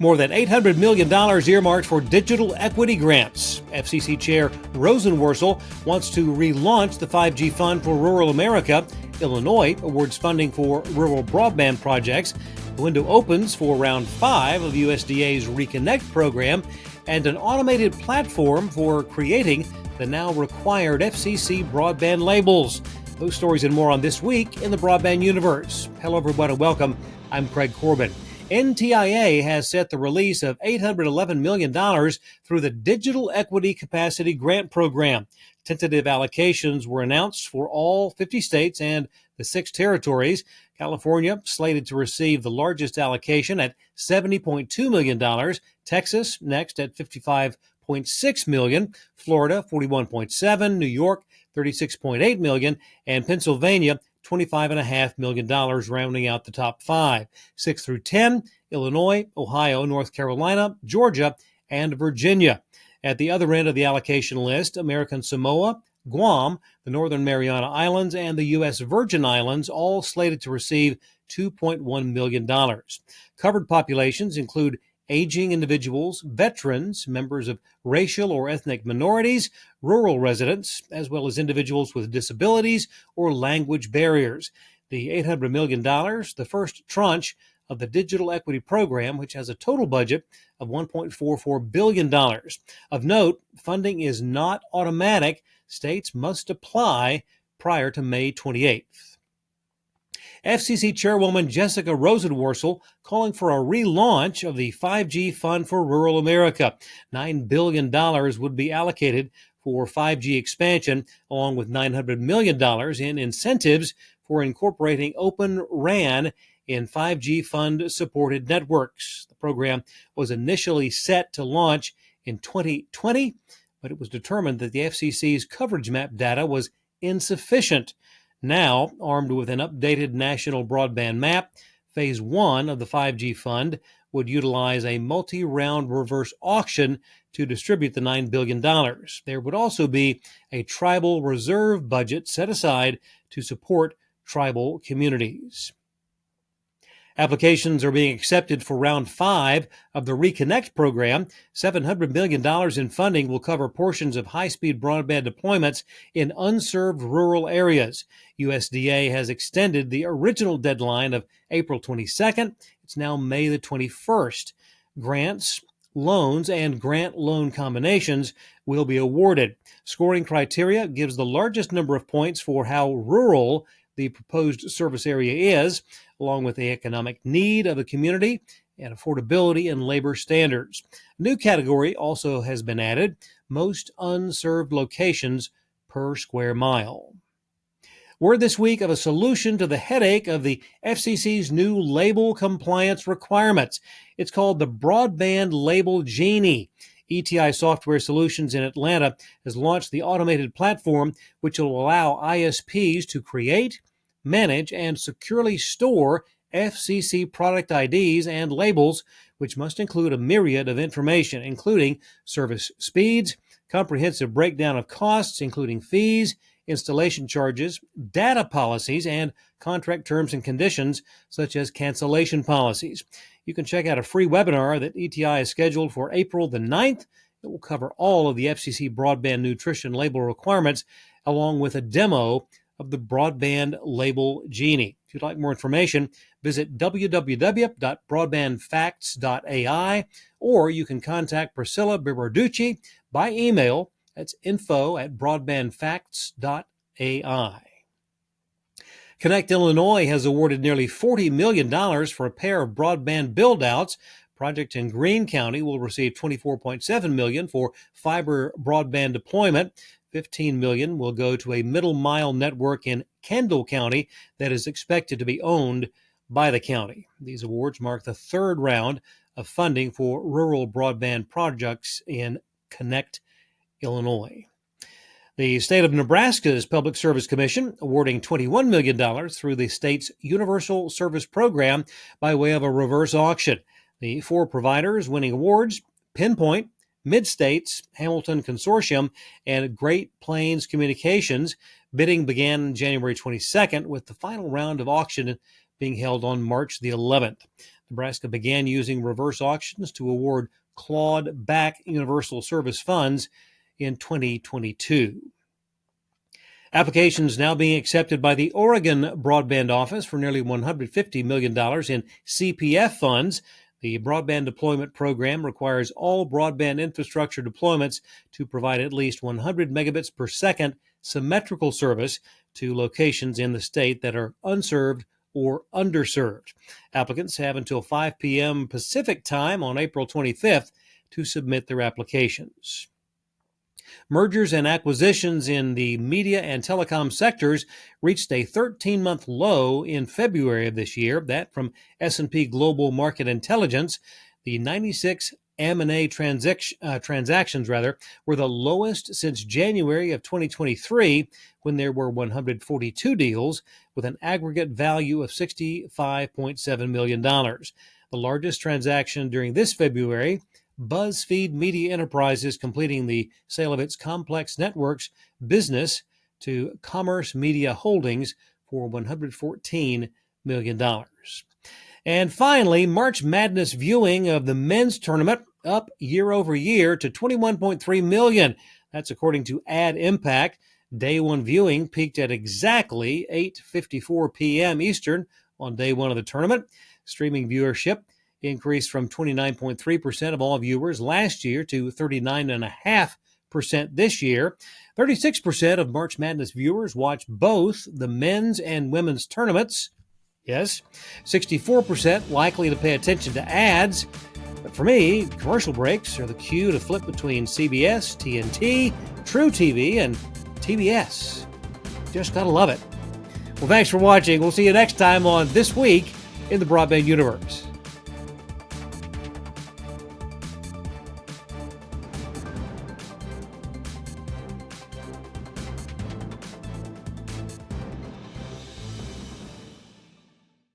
More than $800 million earmarked for digital equity grants. FCC Chair Rosenworcel wants to relaunch the 5G Fund for Rural America. Illinois awards funding for rural broadband projects. The window opens for round 5 of USDA's Reconnect program and an automated platform for creating the now required FCC broadband labels. Those stories and more on This Week in the Broadband Universe. Hello, everybody. Welcome. I'm Craig Corbin. NTIA has set the release of $811 million through the Digital Equity Capacity Grant Program. Tentative allocations were announced for all 50 states and the 6 territories. California slated to receive the largest allocation at $70.2 million. Texas next at $55.6 million. Florida, $41.7 million. New York, $36.8 million. And Pennsylvania, $25.5 million, rounding out the top 5. 6 through 10, Illinois, Ohio, North Carolina, Georgia, and Virginia. At the other end of the allocation list, American Samoa, Guam, the Northern Mariana Islands, and the U.S. Virgin Islands, all slated to receive $2.1 million. Covered populations include aging individuals, veterans, members of racial or ethnic minorities, rural residents, as well as individuals with disabilities or language barriers. The $800 million, the first tranche of the Digital Equity Program, which has a total budget of $1.44 billion. Of note, funding is not automatic. States must apply prior to May 28th. FCC Chairwoman Jessica Rosenworcel calling for a relaunch of the 5G Fund for Rural America. $9 billion would be allocated for 5G expansion, along with $900 million in incentives for incorporating Open RAN in 5G fund-supported networks. The program was initially set to launch in 2020, but it was determined that the FCC's coverage map data was insufficient. Now, armed with an updated national broadband map, Phase 1 of the 5G fund would utilize a multi-round reverse auction to distribute the $9 billion. There would also be a tribal reserve budget set aside to support tribal communities. Applications are being accepted for round 5 of the Reconnect program. $700 million in funding will cover portions of high-speed broadband deployments in unserved rural areas. USDA has extended the original deadline of April 22nd. It's now May the 21st. Grants, loans, and grant loan combinations will be awarded. Scoring criteria gives the largest number of points for how rural the proposed service area is, along with the economic need of the community and affordability and labor standards. A new category also has been added: most unserved locations per square mile. Word this week of a solution to the headache of the FCC's new label compliance requirements. It's called the Broadband Label Genie. ETI Software Solutions in Atlanta has launched the automated platform, which will allow ISPs to create, manage, and securely store FCC product IDs and labels, which must include a myriad of information, including service speeds, comprehensive breakdown of costs, including fees, installation charges, data policies, and contract terms and conditions, such as cancellation policies. You can check out a free webinar that ETI is scheduled for April the 9th. It will cover all of the FCC broadband nutrition label requirements, along with a demo of the Broadband Label Genie. If you'd like more information, visit www.broadbandfacts.ai, or you can contact Priscilla Bibarducci by email. That's info@broadbandfacts.ai. Connect Illinois has awarded nearly $40 million for a pair of broadband build-outs. Project in Greene County will receive $24.7 million for fiber broadband deployment. $15 million will go to a middle-mile network in Kendall County that is expected to be owned by the county. These awards mark the third round of funding for rural broadband projects in Connect Illinois. The state of Nebraska's Public Service Commission awarding $21 million through the state's Universal Service Program by way of a reverse auction. The 4 providers winning awards: Pinpoint, Mid-States, Hamilton Consortium, and Great Plains Communications. Bidding began January 22nd, with the final round of auction being held on March the 11th. Nebraska began using reverse auctions to award clawed-back universal service funds in 2022. Applications now being accepted by the Oregon Broadband Office for nearly $150 million in CPF funds. The Broadband Deployment Program requires all broadband infrastructure deployments to provide at least 100 megabits per second symmetrical service to locations in the state that are unserved or underserved. Applicants have until 5 p.m. Pacific time on April 25th to submit their applications. Mergers and acquisitions in the media and telecom sectors reached a 13-month low in February of this year. That from S&P Global Market Intelligence. The 96 M&A transactions were the lowest since January of 2023, when there were 142 deals with an aggregate value of $65.7 million. The largest transaction during this February, BuzzFeed Media Enterprises completing the sale of its Complex Networks business to Commerce Media Holdings for $114 million. And finally, March Madness viewing of the men's tournament up year over year to 21.3 million. That's according to Ad Impact. Day one viewing peaked at exactly 8:54 p.m. Eastern on day one of the tournament. Streaming viewership increased from 29.3% of all viewers last year to 39.5% this year. 36% of March Madness viewers watch both the men's and women's tournaments. Yes, 64% likely to pay attention to ads. But for me, commercial breaks are the cue to flip between CBS, TNT, True TV, and TBS. Just gotta love it. Well, thanks for watching. We'll see you next time on This Week in the Broadband Universe.